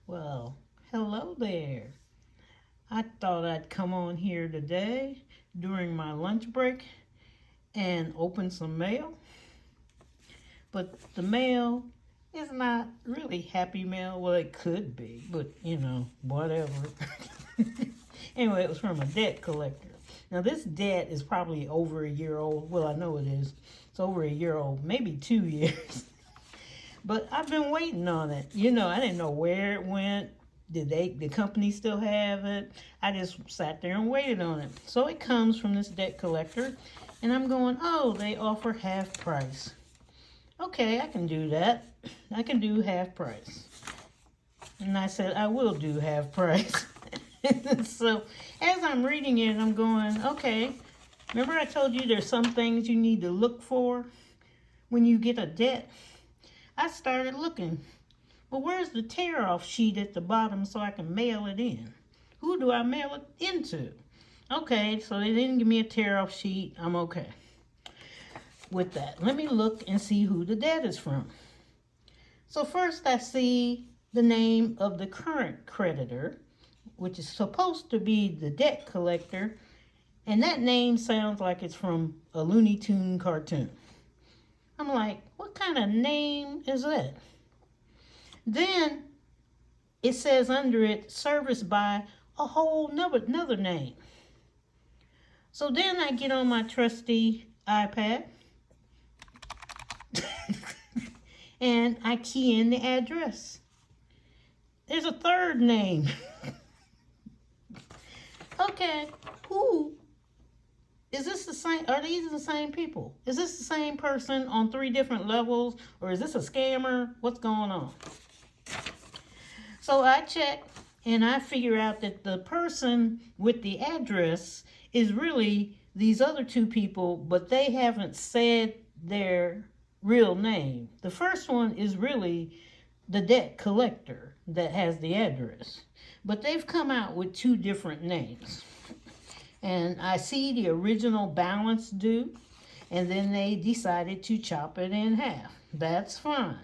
Well, hello there. I thought I'd come on here today during my lunch break and open some mail. But the mail is not really happy mail. Well, it could be, but whatever. Anyway, it was from a debt collector. Now, this debt is probably over a year old. Well, I know it is. It's over a year old, maybe 2 years. But I've been waiting on it. I didn't know where it went. Did the company still have it? I just sat there and waited on it. So it comes from this debt collector, and I'm going, oh, they offer half price. Okay, I can do that. I can do half price. And I said, I will do half price. So as I'm reading it, I'm going, okay, remember I told you there's some things you need to look for when you get a debt? I started looking. Well, where's the tear-off sheet at the bottom so I can mail it in? Who do I mail it into? Okay, so they didn't give me a tear-off sheet. I'm okay with that. Let me look and see who the debt is from. So first I see the name of the current creditor, which is supposed to be the debt collector, and that name sounds like it's from a Looney Tune cartoon. I'm like, what kind of name is that? Then it says under it, serviced by a whole another name. So then I get on my trusty iPad and I key in the address. There's a third name. Okay, who? Is this the same? Are these the same people? Is this the same person on 3 different levels? Or is this a scammer? What's going on? So I check and I figure out that the person with the address is really these other 2 people, but they haven't said their real name. The first one is really the debt collector that has the address, but they've come out with 2 different names. And I see the original balance due, and then they decided to chop it in half. That's fine.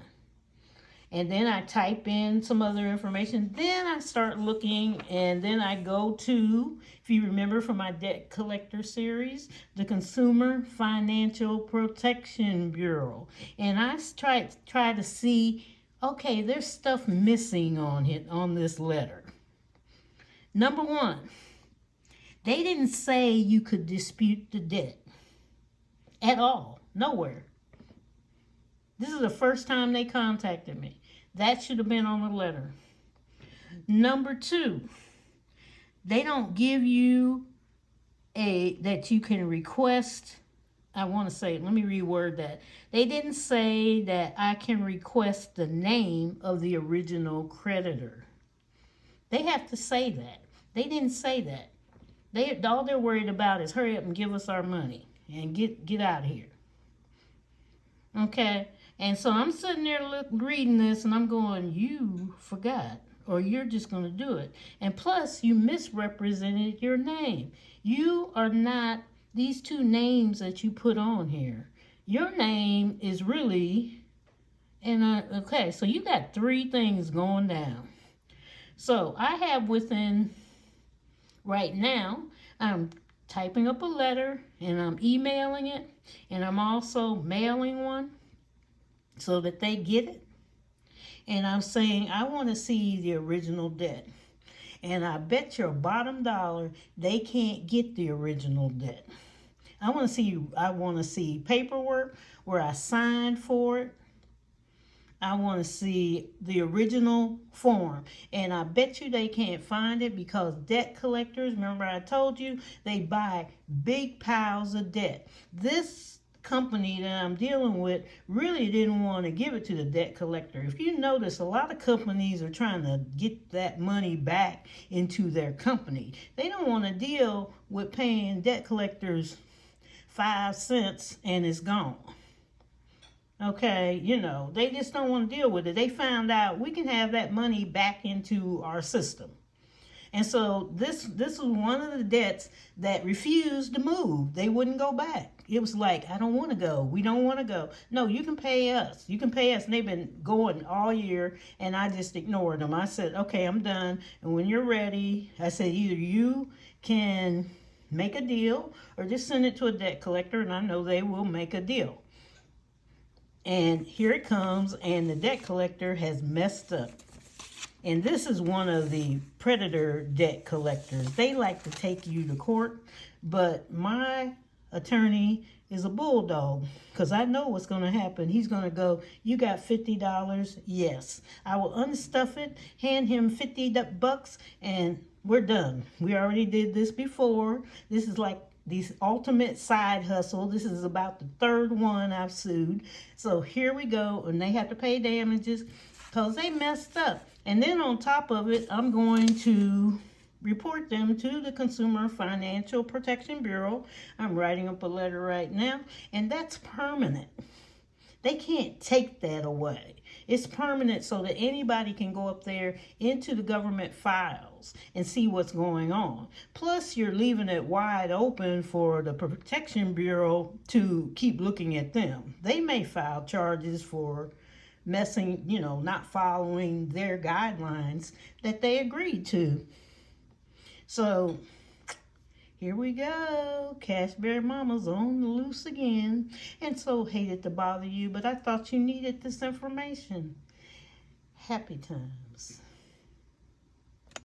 And then I type in some other information. Then I start looking, and then I go to, if you remember from my debt collector series, the Consumer Financial Protection Bureau. And I try to see, okay, there's stuff missing on this letter. Number 1, they didn't say you could dispute the debt at all, nowhere. This is the first time they contacted me. That should have been on the letter. Number 2, they don't give you that you can request. Let me reword that. They didn't say that I can request the name of the original creditor. They have to say that. They didn't say that. All they're worried about is hurry up and give us our money and get out of here. Okay? And so I'm sitting there reading this, and I'm going, you forgot, or you're just going to do it. And plus, you misrepresented your name. You are not these 2 names that you put on here. Your name is really, okay, so you got 3 things going down. So I have right now, I'm typing up a letter, and I'm emailing it, and I'm also mailing one so that they get it. And I'm saying, I want to see the original debt. And I bet your bottom dollar they can't get the original debt. I want to see paperwork where I signed for it. I want to see the original form. And I bet you they can't find it because debt collectors, remember I told you, they buy big piles of debt. This company that I'm dealing with really didn't want to give it to the debt collector. If you notice, a lot of companies are trying to get that money back into their company. They don't want to deal with paying debt collectors 5 cents and it's gone. Okay, they just don't want to deal with it. They found out we can have that money back into our system. And so this was one of the debts that refused to move. They wouldn't go back. it was like, I don't want to go. We don't want to go. No, you can pay us. You can pay us. And they've been going all year, and I just ignored them. I said, okay, I'm done. And when you're ready, I said, either you can make a deal or just send it to a debt collector, and I know they will make a deal. And here it comes, and the debt collector has messed up. And this is one of the predator debt collectors. They like to take you to court, but my attorney is a bulldog, because I know what's going to happen. He's going to go, you got $50? Yes. I will unstuff it, hand him $50, and we're done. We already did this before. This is like the ultimate side hustle. This is about the third one I've sued. So here we go, and they have to pay damages because they messed up. And then on top of it, I'm going to report them to the Consumer Financial Protection Bureau. I'm writing up a letter right now, and that's permanent. They can't take that away. It's permanent so that anybody can go up there into the government files and see what's going on. Plus, you're leaving it wide open for the Protection Bureau to keep looking at them. They may file charges for messing, not following their guidelines that they agreed to. So here we go. Cash Bear Mama's on the loose again. And so hated to bother you, but I thought you needed this information. Happy times.